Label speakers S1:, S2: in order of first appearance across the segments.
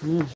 S1: Hmm.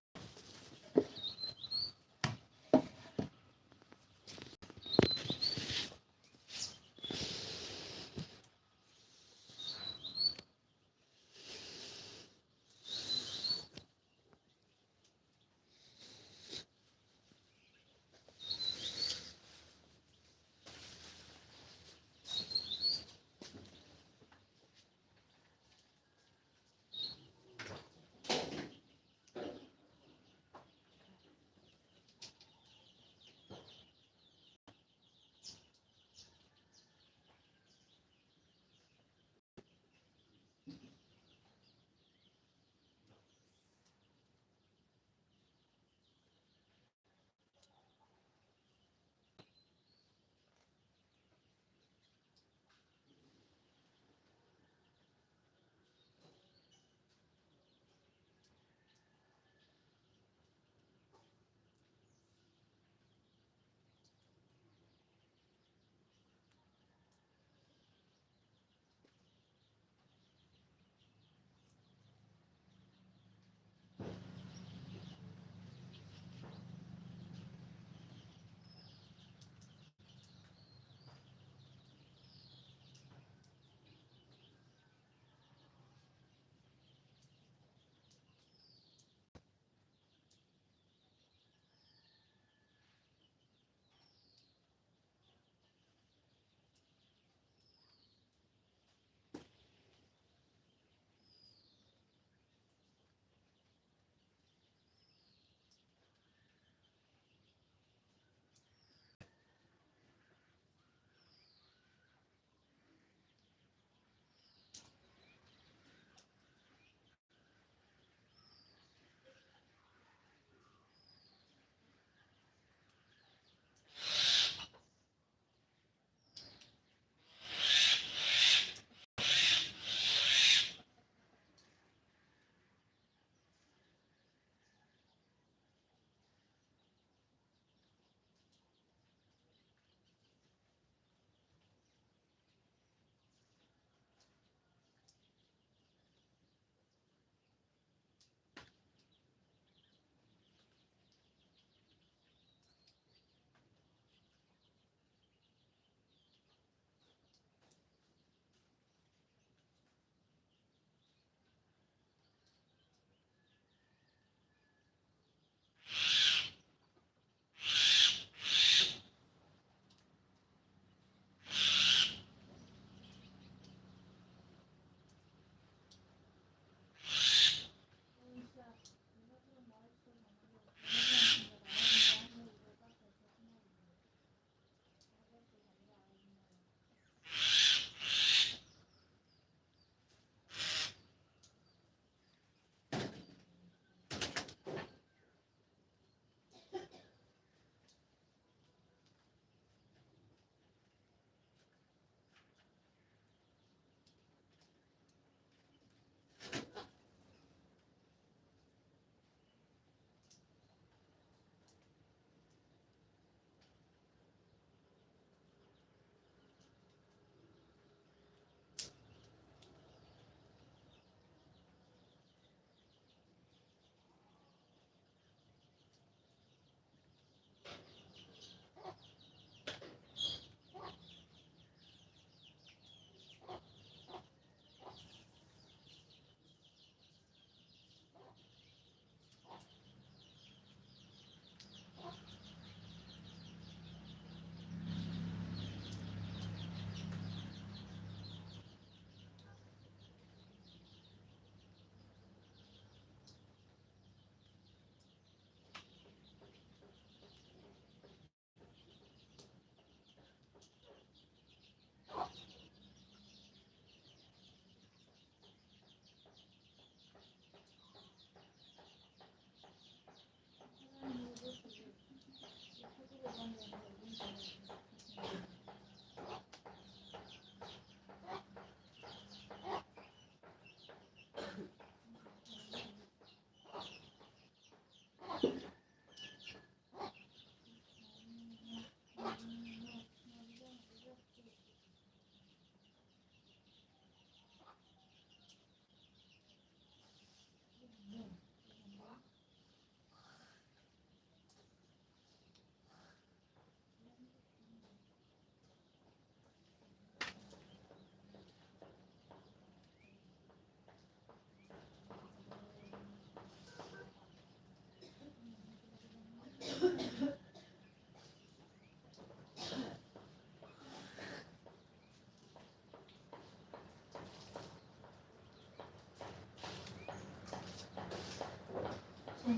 S1: Pro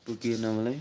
S1: begin namanya.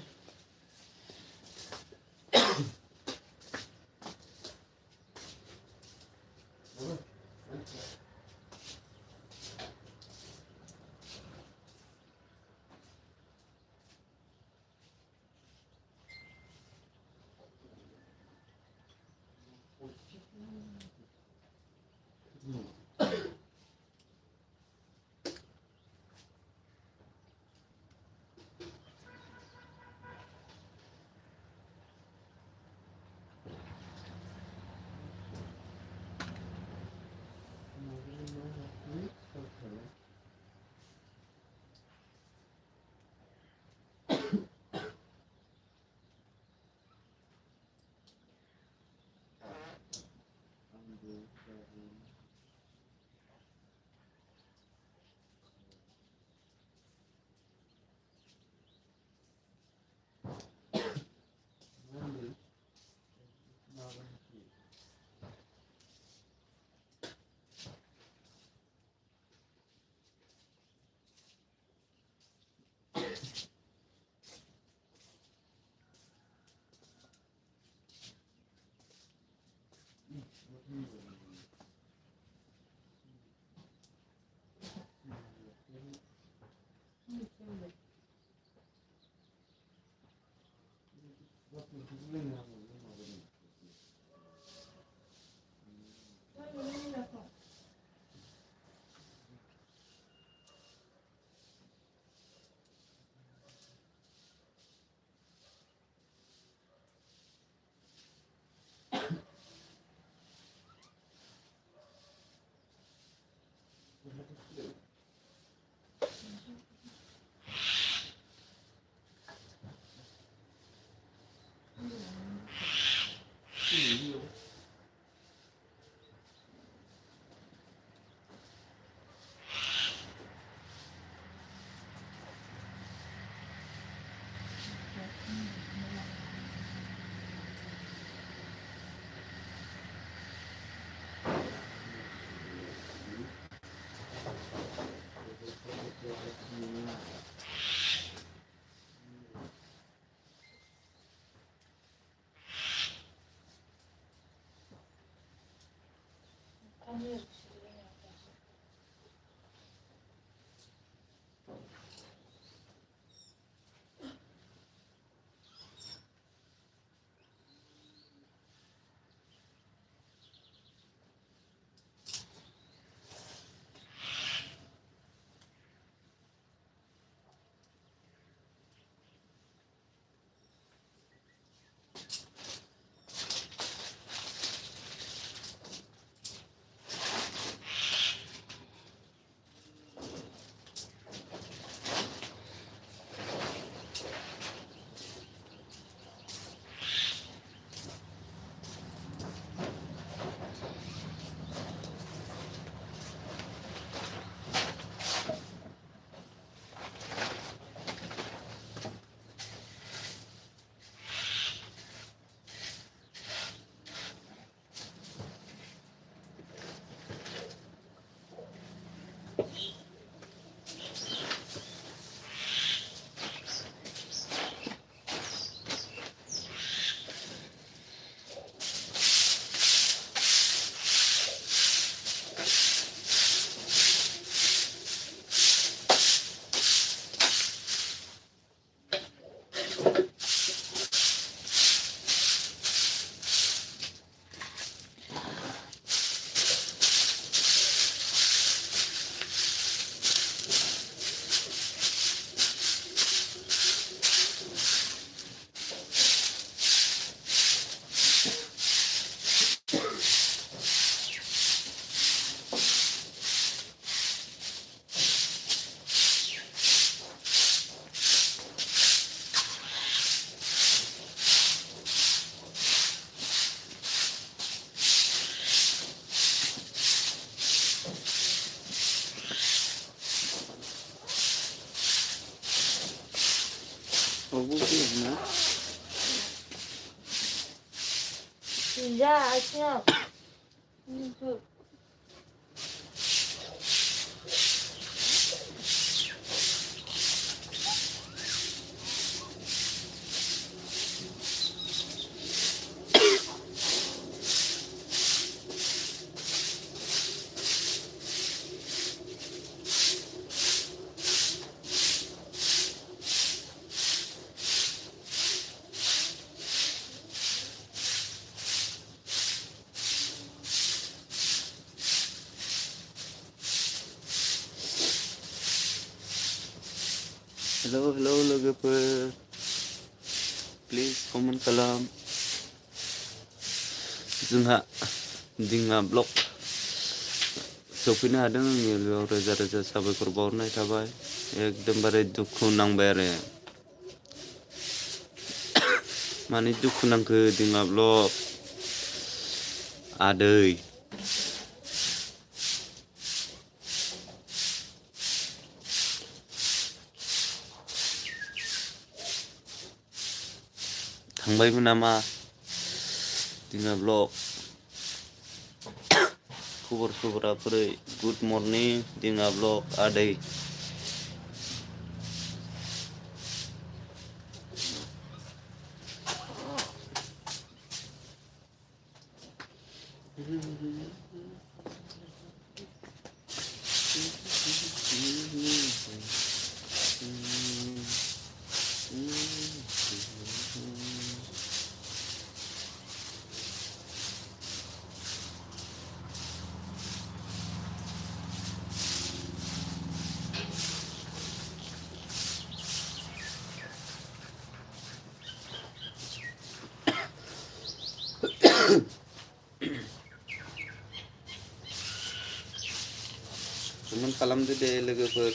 S2: Tidak, siap. Ini tuh.
S1: Hello logoper. Please comment kalam. जोंहा दिङा blog सफैनो हादों आंनि बेयाव रोजा रोजा साबायखर बावहरनाय थाबाय एकदमबारे दुखु नांबाय आरो माने दुखु नांखो दिङा ब्लग आदै थांबायमोन नामा दिङा ब्लग खबरा बोरै गुड मर्निं दिङा ब्लग आदै comment खालामदो दे लोगोफोर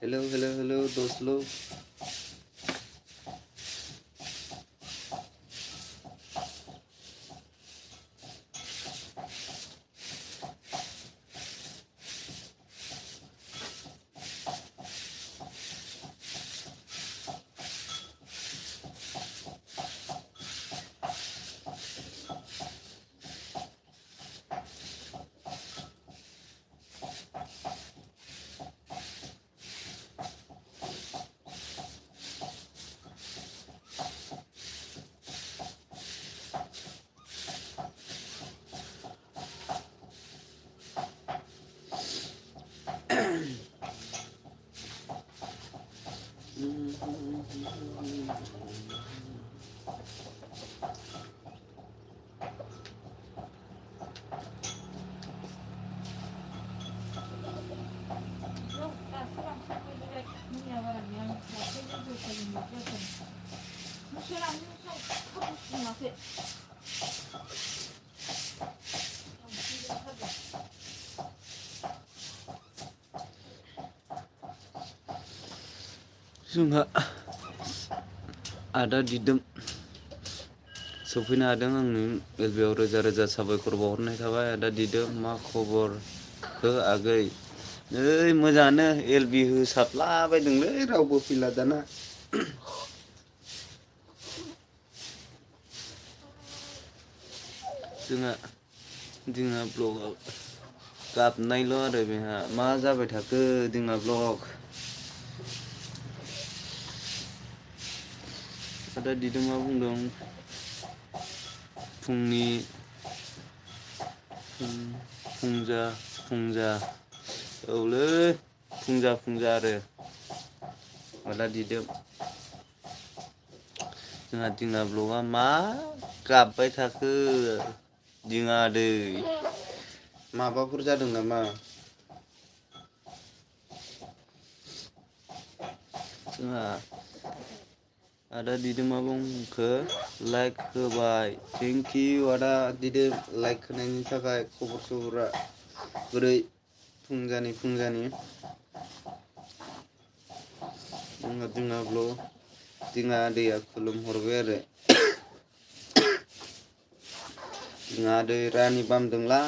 S1: हेलो दोस्त लोग जोंहा आदा दिदोम सफैनो हादों आंनि बेयाव रोजा रोजा साबायखर बावहरनाय थाबाय आदा दिदोम मा खबर हो आगै नै मोजाङानो एलबि होसाबलाबायदोंलै रावबो फैला दाना जोंहा ब्लगआव गाबनायल' आरो बेहा मा जाबाय थाखो जोंना ब्लग आदा दिदोमा बुंदों फुंनि फुंजा औलै फुंजा आरो आदा दिदोम जोंहा ब्लगआ मा गाबबाय थाखो दिङा दै माबाफोर जादों नामा जोंहा आदा दिदोमा बुंखो लाइक होबाय थेंकिउ आदा दिदोम लाइक होनायनि थाखाय खबर सबरा बोरै फुंजानि जोंहा ब्लग जोंहा आदैया खुलुमहरबाय आरो जोंहा आदै रानि बामदोंला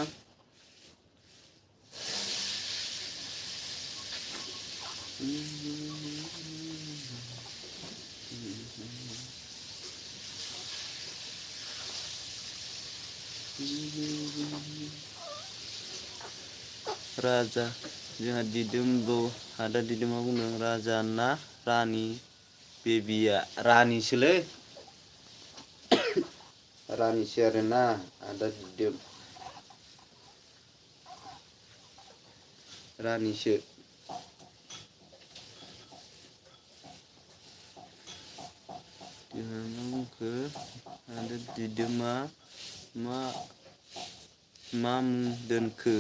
S1: राजा जोंहा दिदोमबो आदा दिदोमा बुंदों राजा ना रानि बेबिया रानिसोलै रानिसो आरोना आदा दिदोम रानिसो जोंहा बुंखो आदा दिदोमा मा मुं दोनखो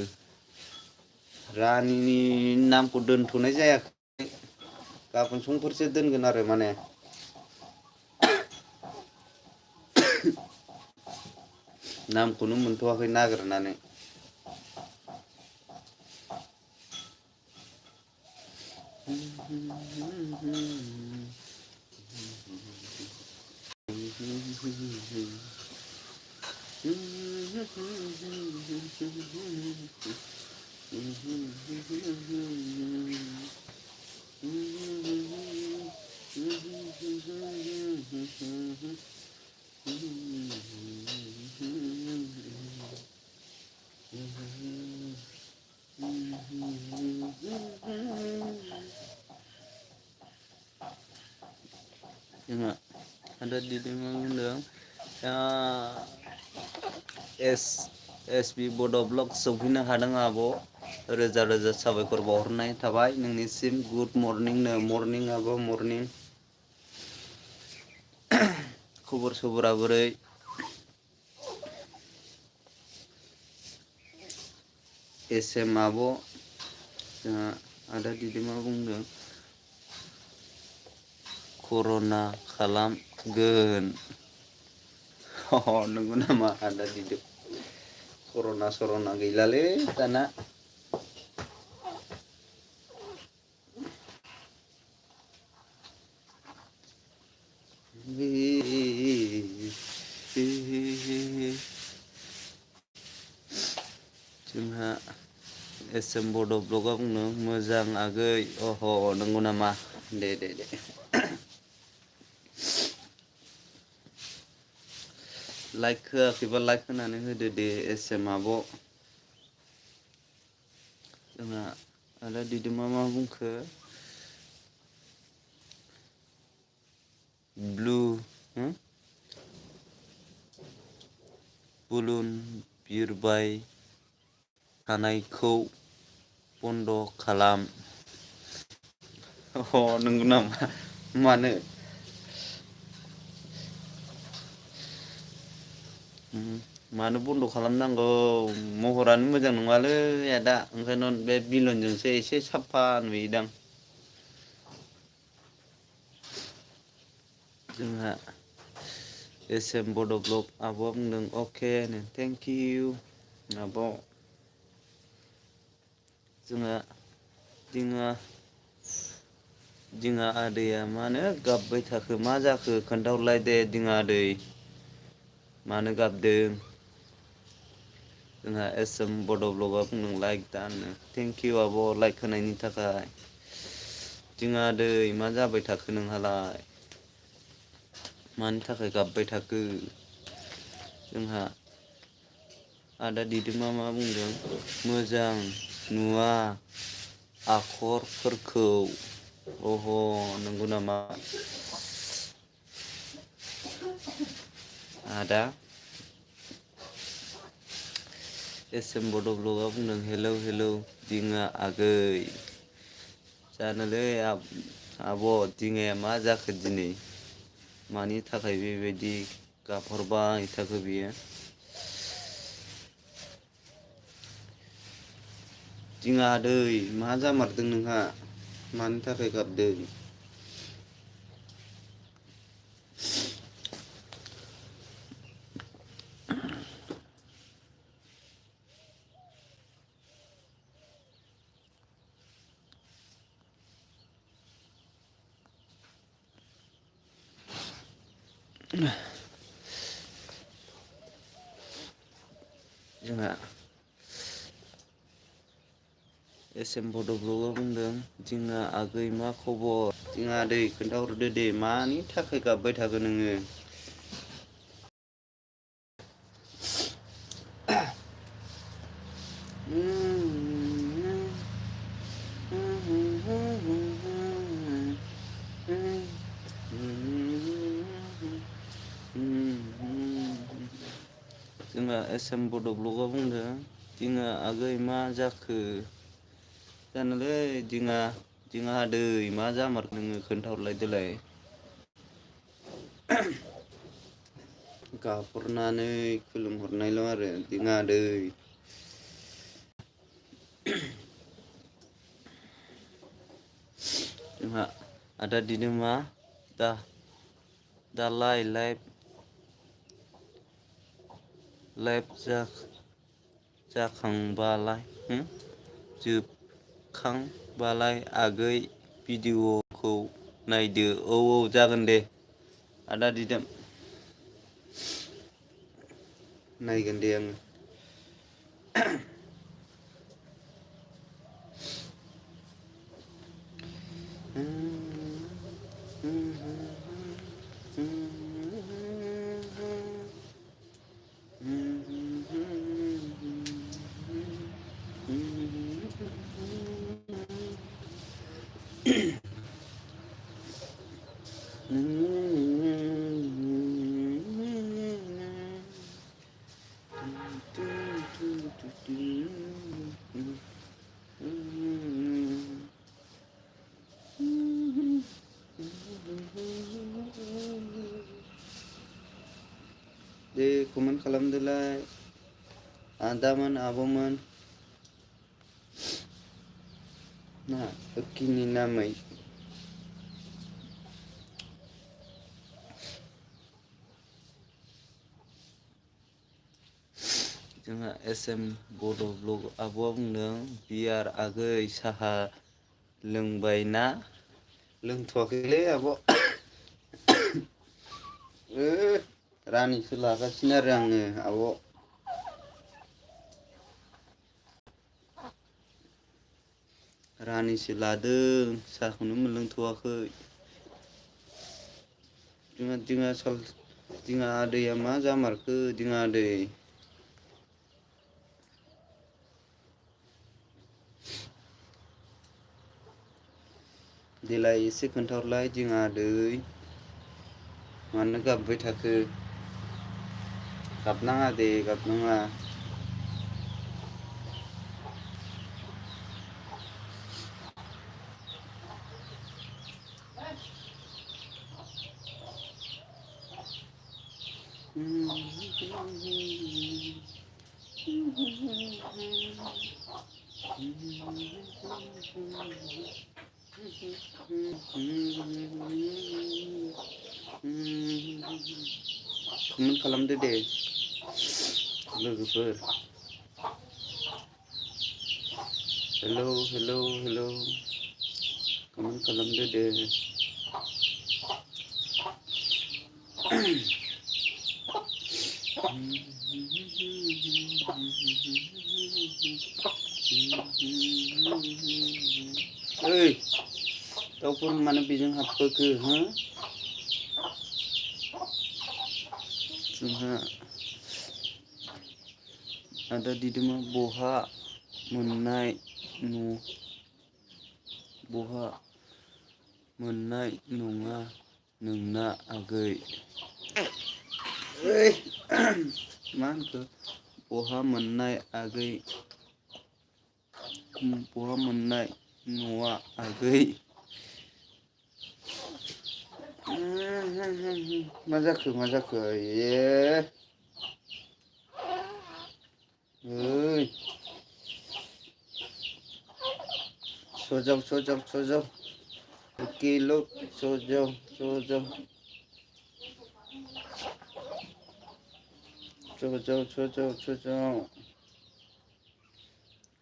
S1: रानिनि नामखौ दोनथ'नाय जायाखै गाबोन समफोरसो दोनगोन आरो माने नामखौनो मोनथ'वाखै नागिरनानै जोंहा आदा दिदोमा बुंदों एस बि बड' ब्लग सौफैनो हादों आब' रोजा रोजा साबायखर बावहरनाय थाबाय नोंनिसिम गुड मर्निंनो मर्निं आब' मर्निं खबर सबरा बोरै एम आब' जोंहा आदा दिदोमा बुंदों कर'ना खालामगोन नंगौ नामा आदा दिदोम कर'ना गैलालै दाना जोंहा एम बड' ब्लगआ बुंदों मोजां आगै नंगौ नामा दे लाइक होआखैबा लाइक होनानै होदो दे एम आब' जोंहा आदा दिदोमा मा बुंखो ब्लु बुलुन बिरबाय थानायखौ बन्द' खालाम नंगौ नामा मानो मानो बन्द' खालामनांगौ महरानो मोजां नङालै आदा ओंखायनो बे बिलनजोंसो एसे साफा नुयोदां जोंहा एसएम बड' ब्लग आब'आ बुंदों अके थेंक इउ आब' दिङा आदैया मानो गाबबाय थाखो मा जाखो खोन्थाहरलाय दे दिङा आदै मानो गाबदों जोंहा एसएम बड' ब्लगआ बुंदों लाइक दानो थेंक इउ आब' लाइक होनायनि थाखाय दिङा आदै मा जाबाय थाखो नोंहालाय मानि थाखाय गाबबाय थाखो जोंहा आदा दिदोमा मा बुंदों मोजां नुवा आखरफोरखौ अह नंगौ नामा आदा एसएम बड' ब्लगआ बुंदों हेलौ हेलौ दिङा आगै जानोलै आब' दिङाया मा जाखो दिनै मानि थाखाय बेबायदि गाबहरबाय थाखो बियो दिङा आदै मा जामारदों नोंहा मानि थाखाय गाबदों जोंहा एसएम बड' ब्लगआ बुंदों दिङा आगै मा खबर दिङा आदै खोन्थाहरदो दे मानि थाखाय गाबबाय थागोन नोङो जोंहा एसएम बड' ब्लगआ बुंदों दिङा आगै मा जाखो जानोलै दिङा आदै मा जामारखो नोङो खोन्थाहरलाय देलाय गाबहरनानै खुलुमहरनायल' आरो दिङा आदै जोंहा आदा दिदोमा दालाय लाइभ जाखांबालाय जोबखांबालाय आगै भिडिअ'खौ नायदो औ जागोन दे आदा दिदोम नायगोन दे आङो दे कमेन्ट खालामदोलाय आदामोन आब'मोन ना अकिनि नामै जोंहा एसएम बड' ब्लग आब'आ बुंदों बियार आगै साहा लोंबायना लोंथ'वाखैलै आब' रानिसो लागासिनो आरो आङो आब' रानिसो लादों साहाखौनो मोनलोंथ'वाखै दिङा आदैया मा जामारखो दिङा आदै देलाय एसे खोन्थाहरलाय दिङा आदै मानो गाबबाय थाखो गाबनाङा दे गाबनाङा कमेन्ट खालामदो दे लोगोफोर हेलौ हेलौ हेलौ कमेन्ट खालामदो दे ओइ दाउफोर मानो बेजों हाबबोखो हो जोंहा आदा दिदोमा बहा मोननाय बहा मोननाय नङा नोंना आगै ओइ मा होनखो बहा मोननाय आगै बहा मोननाय न'आ आगै मा जाखो ए ओइ सो जाओ ओके लोग सो जाओ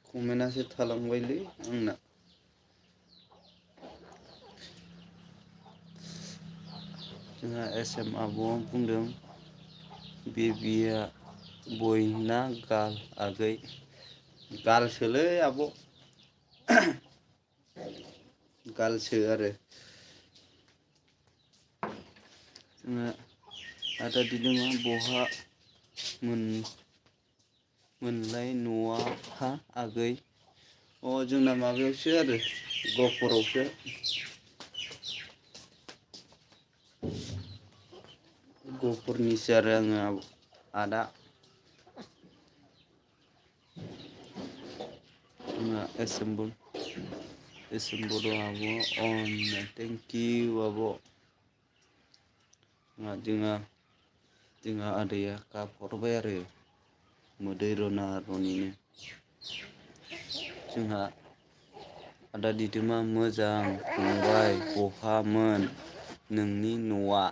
S1: कमेन्टआसो थालांबायलै आंना जोंहा एसएम आब'आ बुंदों बेबिया बय ना गाल आगै गालसोलै आब' गालसो आरो जोंहा आदा दिदोमा बहा मोनलाय न'आ हा आगै जोंना माबायावसो आरो गहपुरावसो गहपुरनिसो आरो आङो आदा जोंहा एसएम बर' आब' अन थेंक इउ आब' जोंहा आदैया गाबहरबाय आरो मोदै रना रनिनो जोंहा आदा दिदोमा मोजां फंबाय बहामोन नोंनि न'आ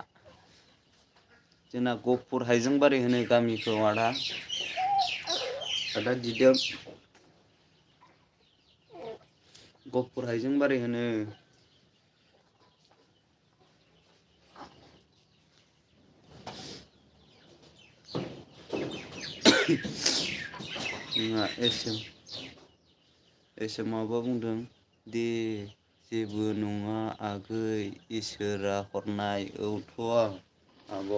S1: जोंना गहपुर हाइजेंबारि होनो गामिखौ आदा दिदोम गहपुर हाइजेंबारि होनो जोंहा एसएम माबा बुंदों दे जेबो नङा आगै इसोरा हरनाय औथ' आब'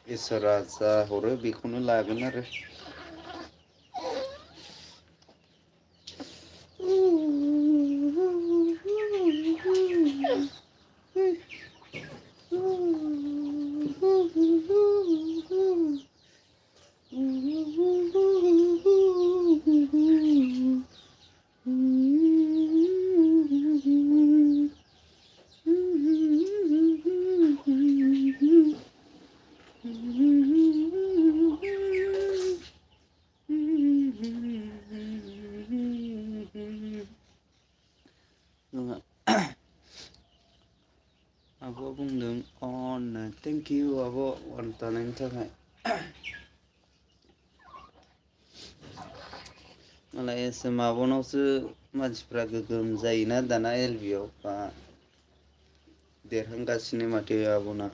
S1: इसोरा जा हरो बेखौनो लागोन आरो आब' बुंदों अन थेंक इउ आब' अन थानायनि थाखाय मालाय एसएम आब'नावसो मानसिफ्रा गोगोम जायोना दाना एलबियाव बा देरहांगासिनो माथो आब'ना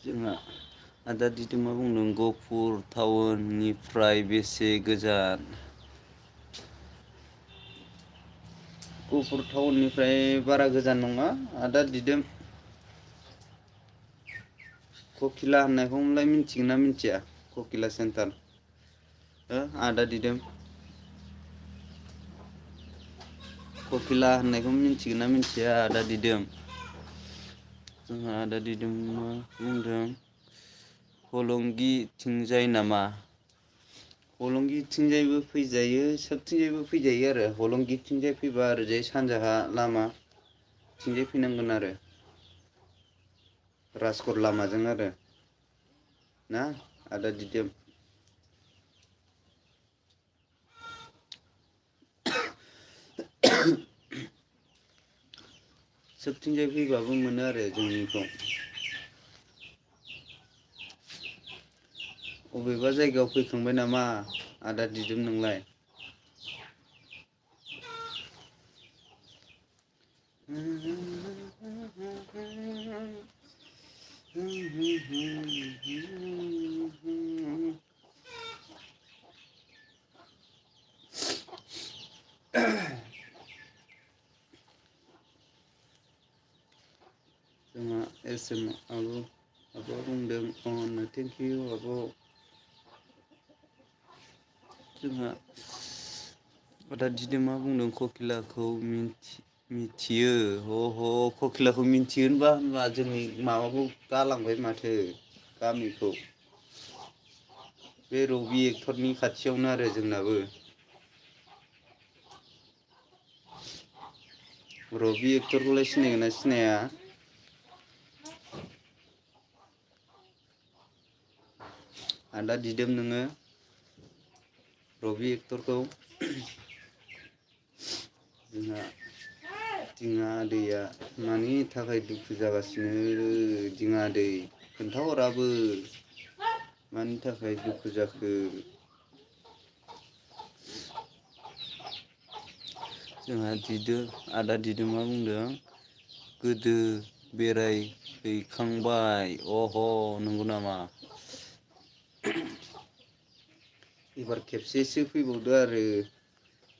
S1: जोंहा आदा दिदोमा बुंदों गहपुर टाउननिफ्राय बेसे गोजान गहपुर टाउननिफ्राय बारा गोजान नङा आदा दिदोम ककिला होननायखौलाय मिन्थिगोन ना मिन्थिया ककिला सेन्टार आदा दिदोम ककिला होननायखौ मिन्थिगोन ना मिन्थिया आदा दिदोम जोंहा आदा दिदोमा बुंदों हलंगिथिंजाय नामा हलंगिथिंजायबो फैजायो सोबथिंजायबो फैजायो आरो हलंगिथिंजाय फैबा ओरैजाय सानजाहा लामाथिंजाय फैनांगोन आरो राजकर लामाजों आरो ना आदा दिदोम सोबथिंजाय फैबाबो मोनो आरो जोंनिखौ अबेबा जायगायाव फैखांबाय नामा आदा दिदोम नोंलाय जोंहा एसएम आब' बुंदों अनो थेंक इउ आब' जोंहा आदा दिदोमा बुंदों ककिलाखौ मिथियो ह ककिलाखौ मिथियो होनबा जोंनि माबाखौ गालांबाय माथो गामिखौ बे रबि एक्टरनि खाथियावनो आरो जोंनाबो रबि एक्टरखौलाय सिनायगोना सिनाया आदा दिदोम नोङो रबि एक्टरखौ जोंहा दिङा दैया मानि थाखाय दुखु जागासिनो दिङा दै खोन्थाहराबो मानि थाखाय दुखु जाखो जोंहा आदा दिदोमा बुंदों गोदो बेरायहैखांबाय अह नंगौ नामा एबार खेबसेसो फैबावदो आरो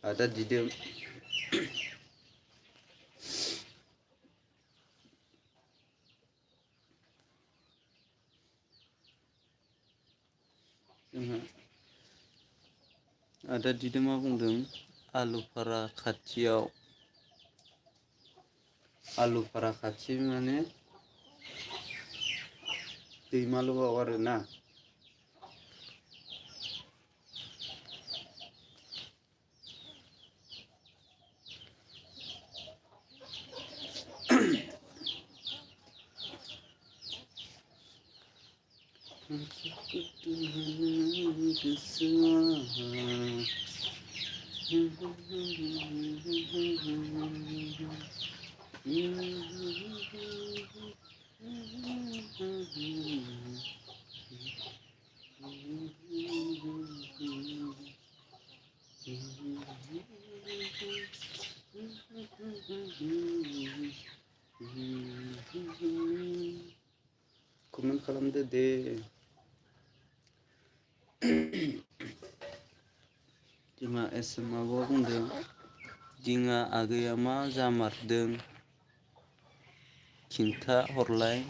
S1: आदा दिदोम जोंहा आदा दिदोमा बुंदों आलुफारा खाथि माने दैमालुआव आरोना कमेन्ट खालामदो दे दिमा एसएम आब'आ बुंदों दिङा आगैया मा जामारदों खिन्था हरलाय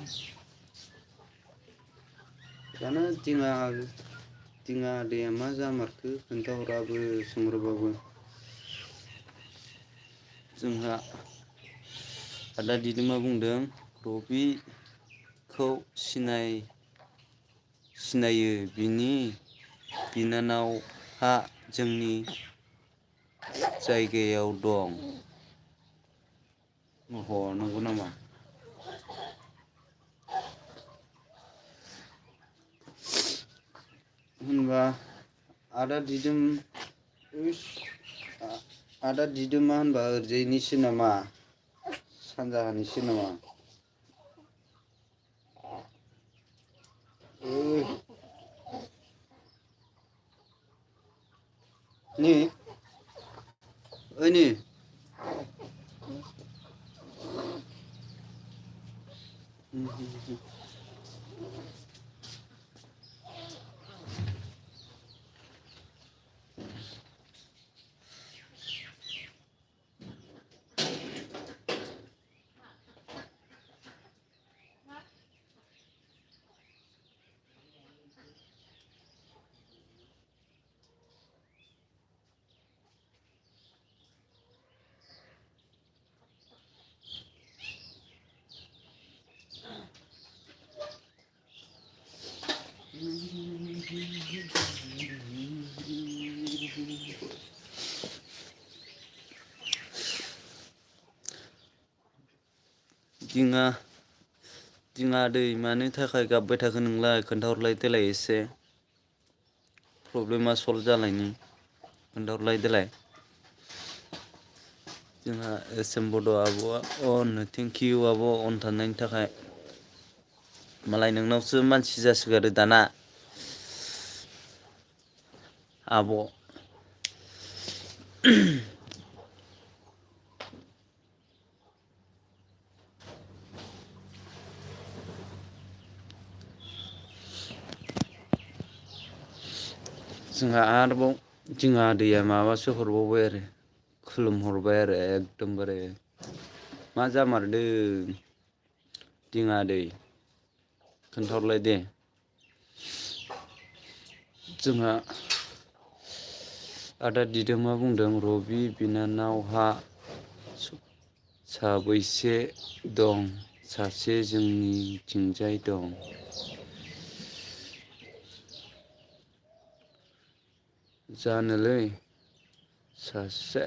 S1: दाना दिङा आदैया मा जामारखो खोन्थाहराबो सोंहरबाबो जोंहा आदा दिदोमा बुंदों रबिखौ सिनायो बिनि बिनानावहा जोंनि जायगायाव दं अह नंगौ नामा होनबा आदा दिदोमा होनबा ओरैजायनिसो नामा सानजाहानिसो नामा नि ओइनि दिङा दिङा दै मानि थाखाय गाबबाय थाखो नोंलाय खोन्थाहरलाय देलाय एसे प्रब्लेमा सल्भ जानायनि खोन्थाहरलाय देलाय जोंहा एस एम बड' आब'आ अन थेंकिउ आब' अन थानायनि थाखाय मालाय नोंनावसो मानसि जासोगारो दाना आब' जोंहा आरोबाव जोंहा आदैया माबासो हरबावबाय आरो खुलुमहरबाय आरो एकदमबारे मा जामारदों दिङा दै खोन्थाहरलाय दे जोंहा आदा दिदोमा बुंदों रबि बिनानावहा साबैसे दं सासे जोंनिथिंजाय दं जानोलै सासे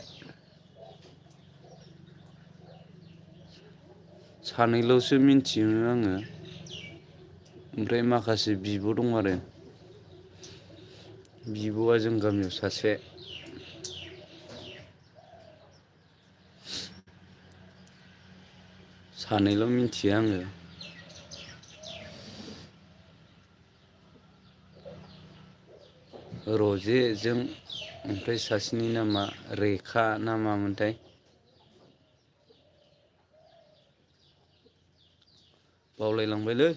S1: सानैल'सो मिन्थियो आङो ओमफ्राय माखासे बिब' दं आरो बिब'आ जों गामियाव सासे सानैल' मिन्थियो आङो रजेजों ओमफ्राय सासेनि नामा रेखा ना मामोनथाय बावलायलांबायलै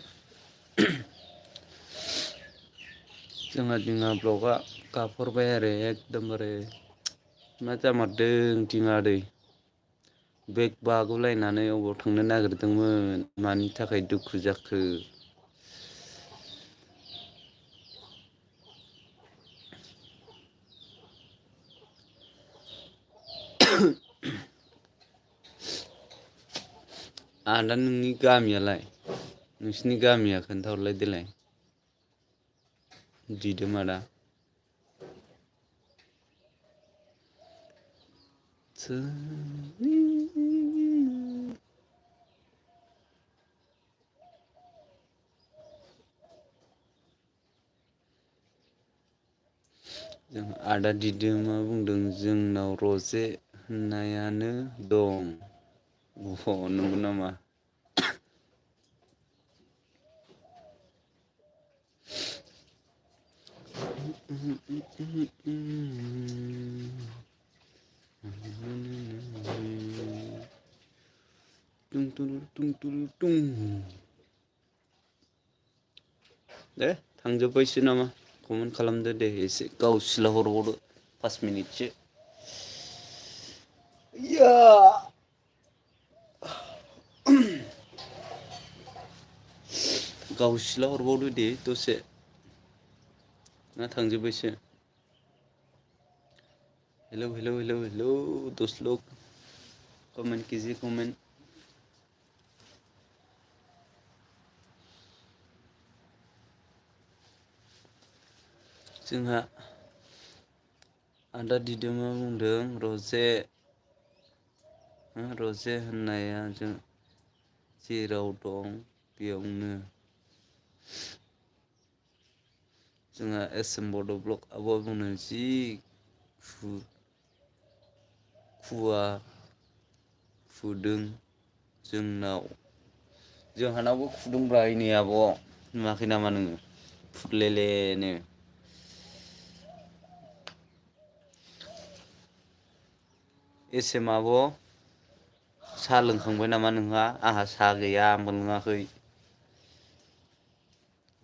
S1: जोंहा दिङा ब्लकआ गाबहरबाय आरो एकदमबारे मा जामारदों दिङा दै बेग बागुलायनानै अबाव थांनो नागिरदोंमोन मानि थाखाय दुखु जाखो आदा नोंनि गामियालाय नोंसिनि गामिया खोन्थाहरलाय देलाय दिदोम आदा जों आदा दिदोमा बुंदों जोंनाव रजे होननायानो दं नंगौ नामा दे थांजोब्बायसो नामा कमेन्ट खालामदो दे एसे गाव सिला हरबावदो 5 मिनिटसो या गाव सिला हरबावदो दे दसे ना थांजोब्बायसो हेलौ हेलौ हेलौ हेलौ 10 लोग कमेंट कीजिए कमेंट जोंहा आदा दिदोमा बुंदों रजे होननाया जों जेराव दं बेयावनो जोंहा एस एम बड' ब्लक आब'आ बुंदों जि खुवा खुदों जोंहानावबो खुदुंब्रा नै आब' नुवाखै नामा नोङो फुरलेलेनो एस एम आब' साहा लोंखांबाय नामा नोंहा आंहा साहा गैया मोनलोङाखै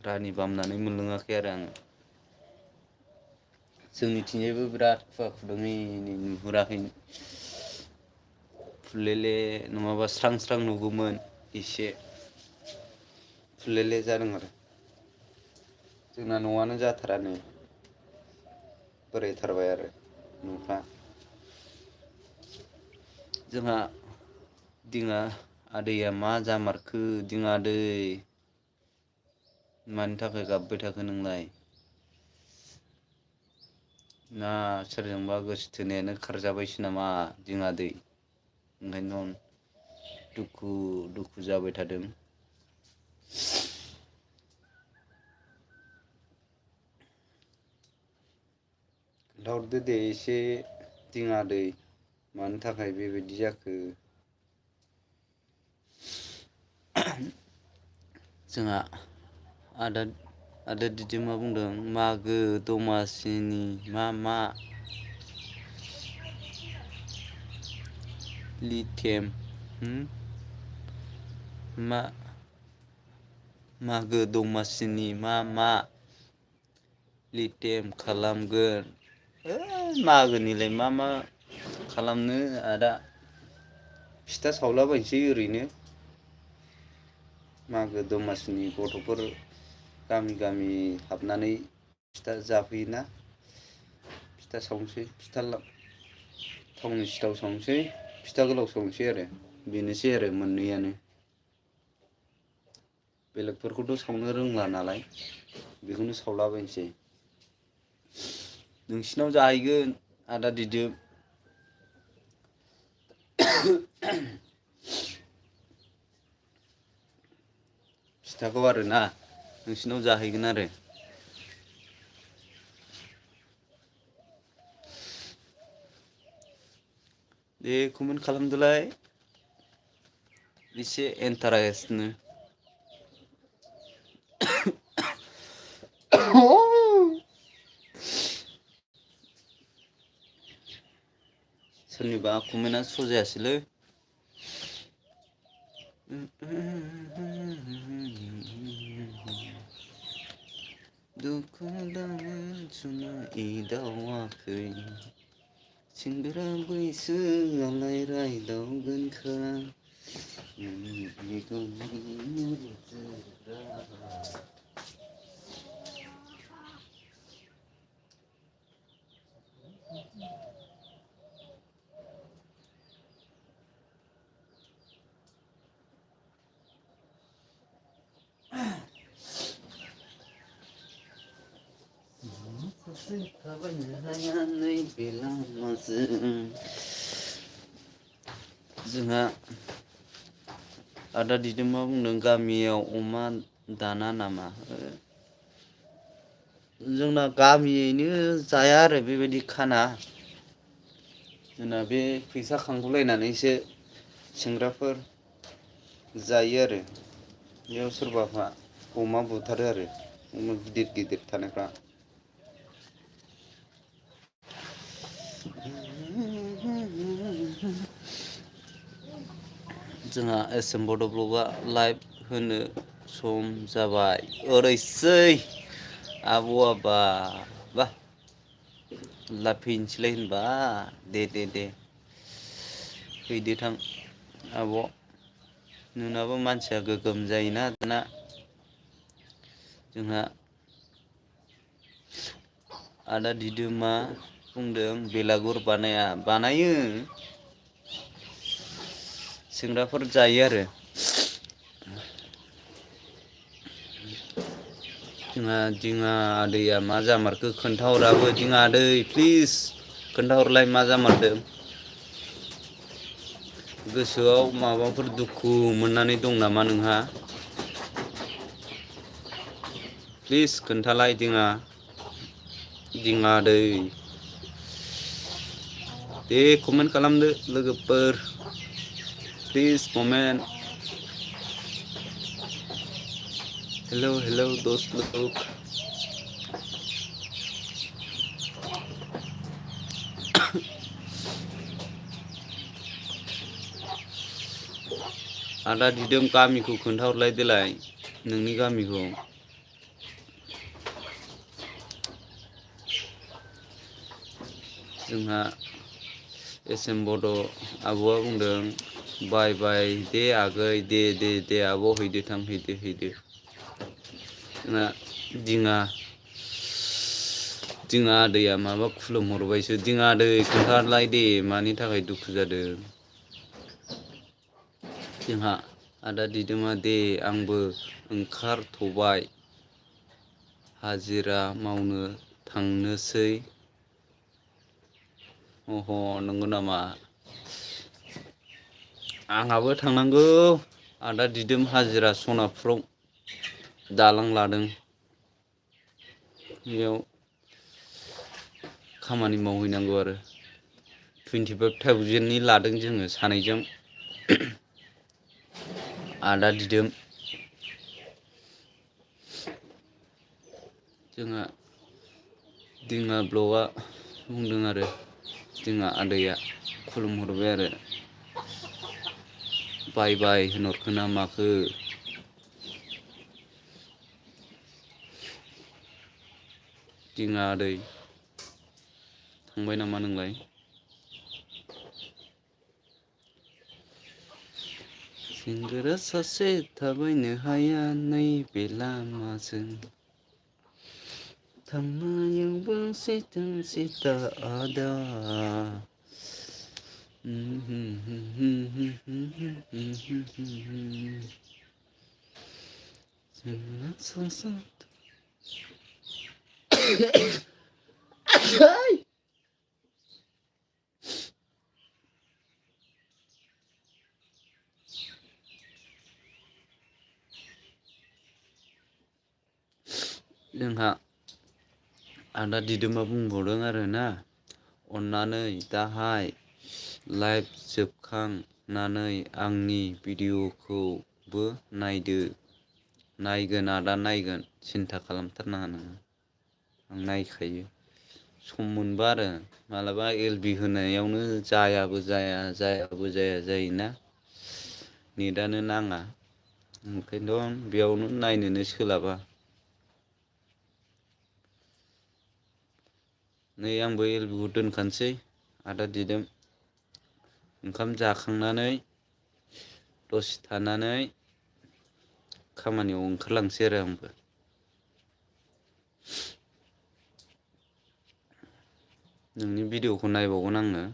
S1: रानि बामनानै मोनलोङाखै आरो आङो जोंनिथिंजायबो बिराद खुवा खुदों नै नुहुराखैनो फुरलेले नङाबा स्रां स्रां नुगौमोन एसे फुरलेले जादों आरो जोंना न'आनो जाथारा नै बोरायथारबाय आरो न'फ्रा जोंहा दिङा आदैया मा जामारखो दिङा दै मानि थाखाय गाबबाय थाखो नोंलाय ना सोरजोंबा गोसो थोनायानो खारजाबायसो नामा दिङा दै ओंखायनोथ' दुखु दुखु जाबाय थादों खोन्थाहरदो दे एसे दिङादै मानि थाखाय बेबायदि जाखो जोंहा आदा दिदोमा बुंदों मागो दमासिनि मा लिथेम मागो दमासिनि मा लिथेम खालामगोन मागोनिलाय मा खालामनो आदा फिथा सावलाबायनोसै ओरैनो मागो दमासिनि गथ'फोर गामि हाबनानै फिथा जाफैयोना फिथा सावनोसै थावनि सिथाव सावनोसै फिथा गोलाव सावनोसै आरो बेनोसै आरो मोननैयानो बेलेगफोरखौथ' सावनो रोंला नालाय बेखौनो सावलाबायनोसै नोंसिनाव जाहैगोन आदा दिदोम फिथाखौ आरोना नोंसिनाव जाहैगोन आरो दे कमेन्ट खालामदोलाय एसे इन्टारेस्टनो सोरनिबा कमेन्टआ श' जायासैलै दुखु दाहा जुना एदावाखै सेंग्रा बैसोआलाय रायदावगोनखा जोंहा आदा दिदोमा बुंदों गामियाव अमा दाना नामा जोंना गामियैनो जाया आरो बेबायदि खाना जोंना बे फैसा खांगुलायनानैसो सेंग्राफोर जायो आरो बेयाव सोरबाफा अमा बुथारो आरो अमा गिदिर थानायफ्रा जोंहा एसएम बड' ब्लगआ लाइभ होनो सम जाबाय ओरैसै आब'आ बा लाइभ फैनोसैलाय होनबा दे फैदो थां आब' नोंनाबो मानसिया गोगोम जायोना दाना जोंहा आदा दिदोमा बुंदों बेलागुर बानायो सेंग्राफोर जायो आरो जोंहा दिङा आदैया मा जामारखो खोन्थाहराबो दिङा आदै प्लिज खोन्थाहरलाय मा जामारदों गोसोआव माबाफोर दुखु मोननानै दं नामा नोंहा प्लिज खोन्थालाय दिङा आदै दे कमेन्ट खालामदो लोगोफोर प्लिज कमेन्ट हेलो दोस्त लोग आदा दिदोम गामिखौ खोन्थाहरलाय देलाय नोंनि गामिखौ जोंहा एसएम बड' आब'आ बुंदों बाय दे आगै दे आब' हैदो थां हैदो जोंना दिङा आदैया माबा खुलुमहरबायसो दिङा आदै खोन्थाहरलाय दे मानि थाखाय दुखु जादों जोंहा आदा दिदोमा दे आंबो ओंखारथ'बाय हाजिरा मावनो थांनोसै नंगौ नामा आंहाबो थांनांगौ आदा दिदोम हाजिरा सनापुराव दालां लादों बेयाव खामानि मावहैनांगौ आरो 25,000नि लादों जोङो सानैजों आदा दिदोम जोंहा दिङा ब्लगआ बुंदों आरो जोंहा आदैया खुलुमहरबाय आरो बाय बाय होनहरखो ना माखो दिङा आदै थांबाय नामा नोंलाय सेंग्रा सासे थाबायनो हाया नैबे लामाजों थांनायावबो सिथा सिथा आदा जोंहा आदा दिदोमा बुंबावदों आरोना अन्नानै दाहाय लाइभ जोबखांनानै आंनि भिडिअखौबो नायदो नायगोन आदा नायगोन सिन्था खालामथारनाङा नोङो आं नायखायो सम मोनबा आरो मालाबा एलबि होनायावनो जायाबो जायोना नेटानो नाङा ओंखायनोथ' बेयावनो नायनोनो सोलाबा नै आंबो एलबिखौ दोनखानोसै आदा दिदोम ओंखाम जाखांनानै दसे थानानै खामानियाव ओंखारलांसै आरो आंबो नोंनि भिडिअखौ नायबावगोन आङो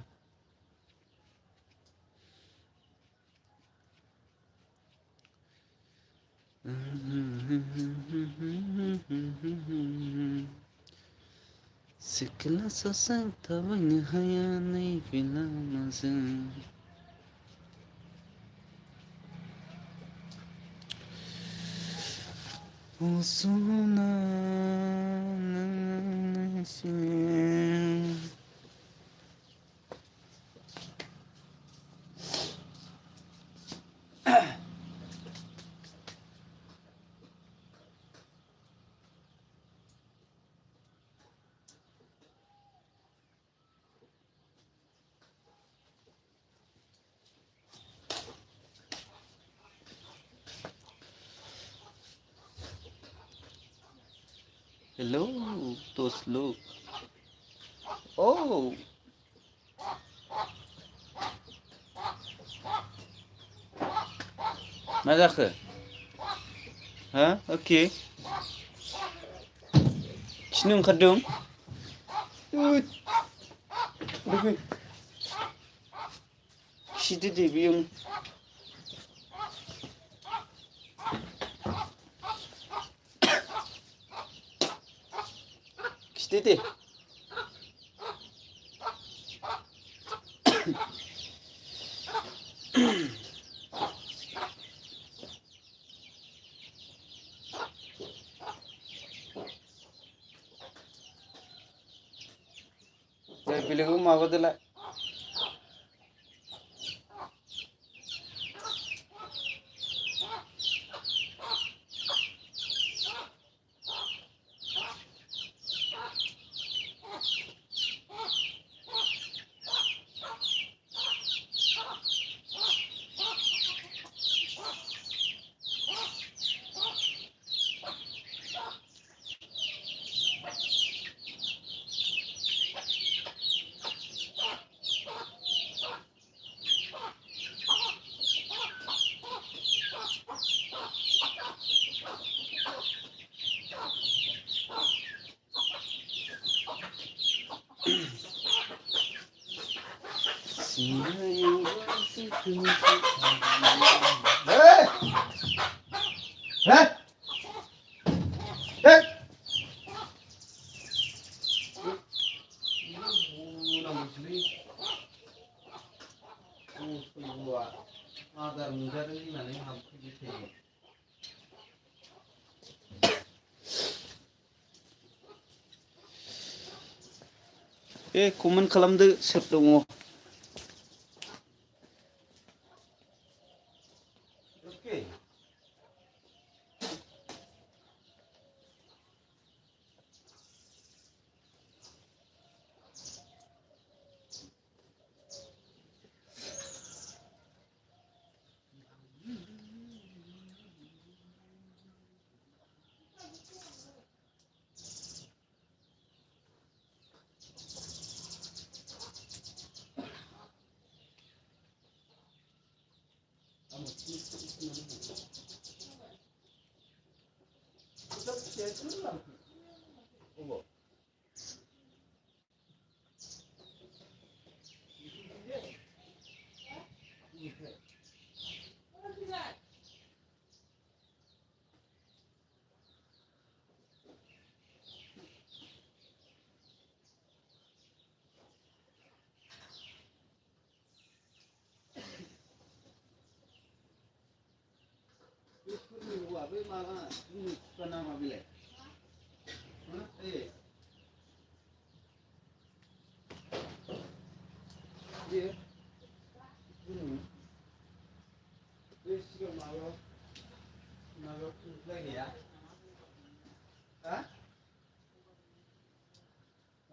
S1: सिख्ला सासे थाबायनो हाया नैबे लामाजों सना हेलौ दोस्त लोग ओ मा जाखो हा ओके खिनो ओंखारदों खिदो दे बेयो खिदो दे दे बेलेगाव माबादोलाय आदार मोनजादों होननानै हाबफैबाय थायो कमेन्ट खालामदो सोर दङ।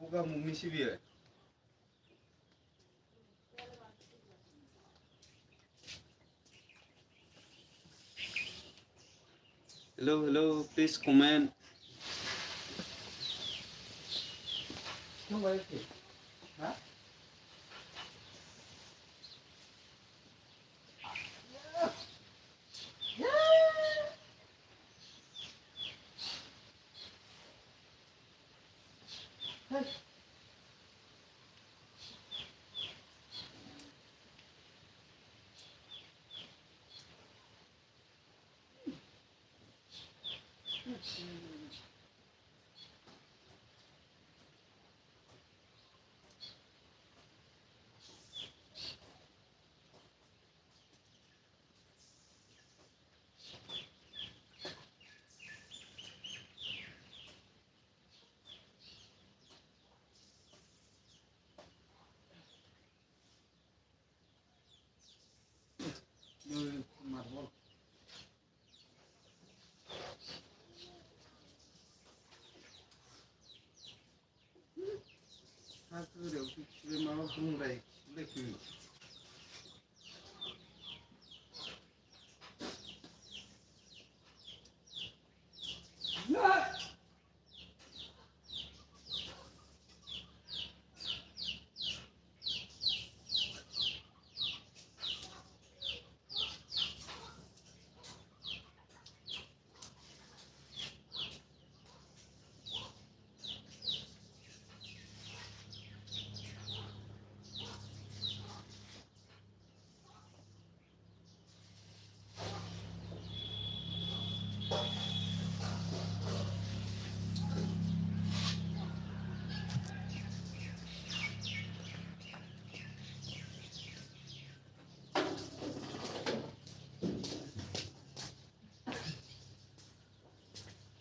S1: Uga mumi sih biar. Hello, please comment. Hah? Marbol. Aku udah udah mau mulai lagi.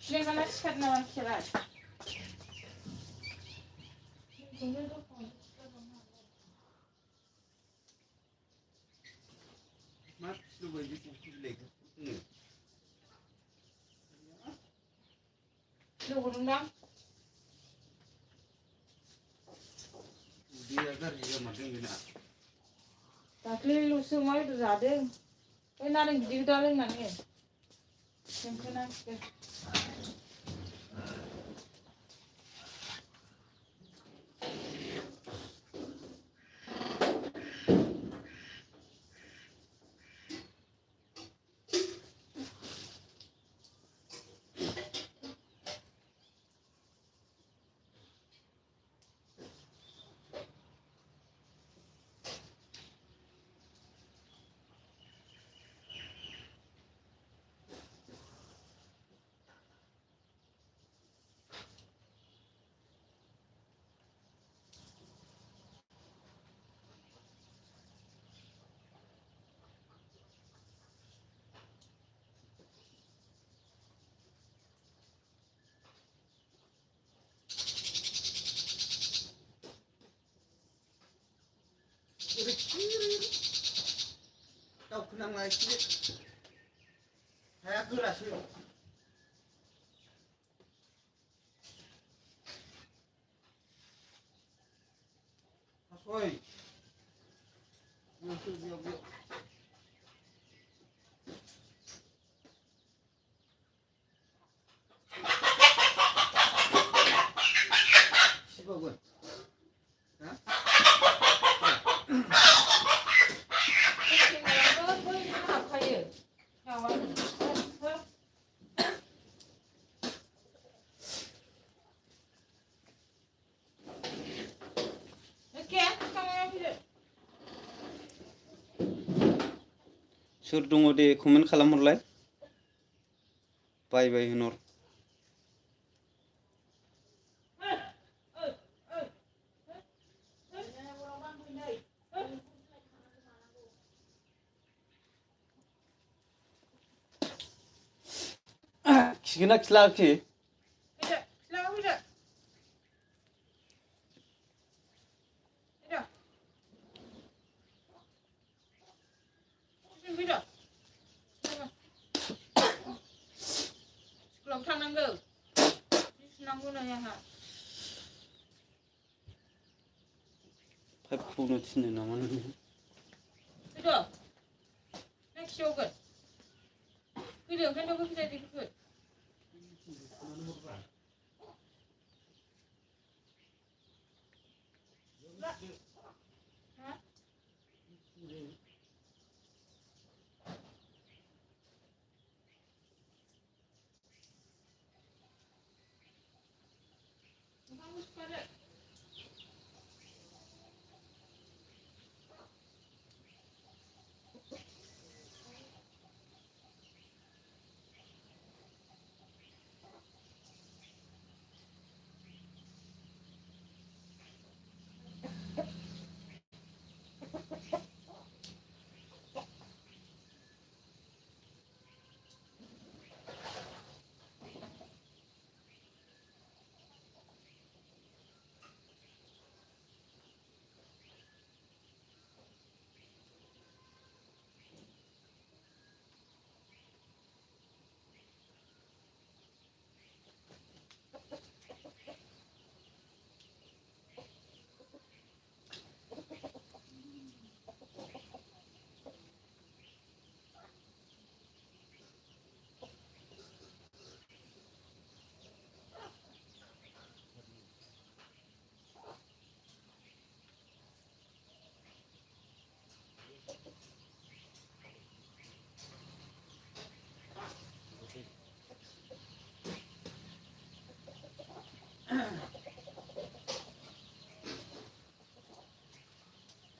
S2: Şuna çıkartma lan şeyler.
S1: Mat sudah baju putih lagi.
S2: Lu gurundam.
S1: Dia agar juga makin gina.
S2: Takli lu semua itu zade. Nari gidi dalin nani. Sempena ke.
S1: आंना एसे हाया गोरासो सय बेयाव सिबावगोन सोर दङ दे comment खालामहरलाय बाय बाय होनहर खिगोना खिलाखि
S2: थांनांगौ सुनांगौ नै आंहा
S1: पाइप खौनो थिनो नामा नोङो
S2: फैद' ना खियावगोन फैदो ओंखायनोथ' फैफिननाय फैफै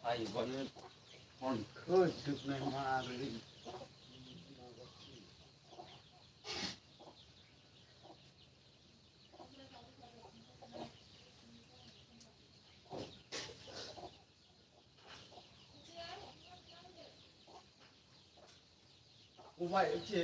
S1: आइबानो खनखोजोबनाय मारै अबाय एसे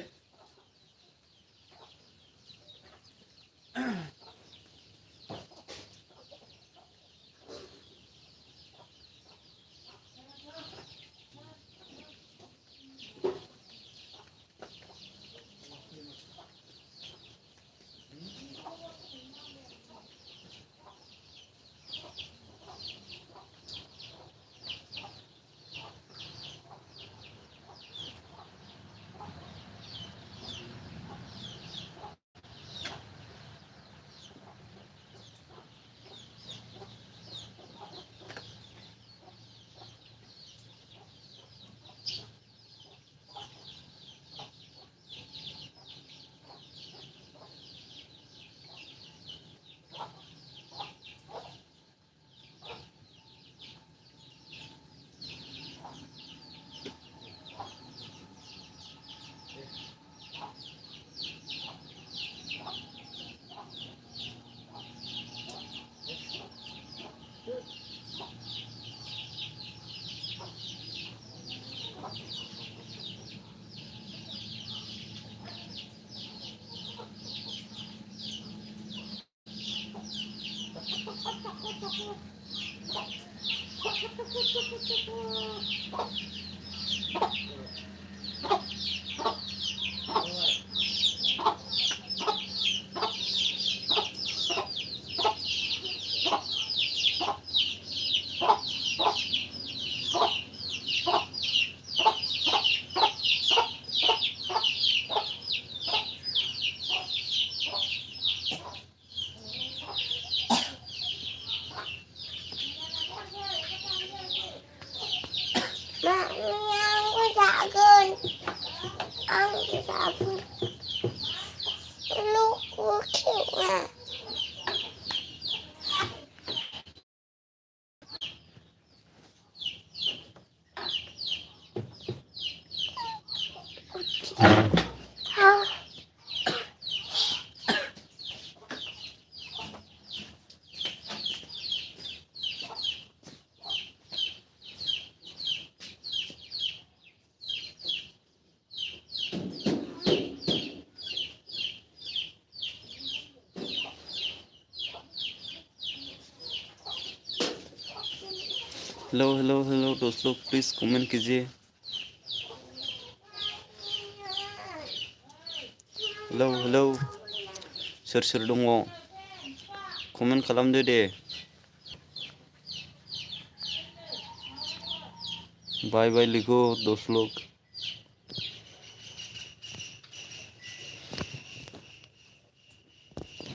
S1: हेलो हेलो हेलो दोस्त लोग प्लीज़ कमेंट कीजिए। हेलो हेलो सोर सोर दङ कमेन्ट खालामदो दे। बाय बाय लोगो दोस्त लोग।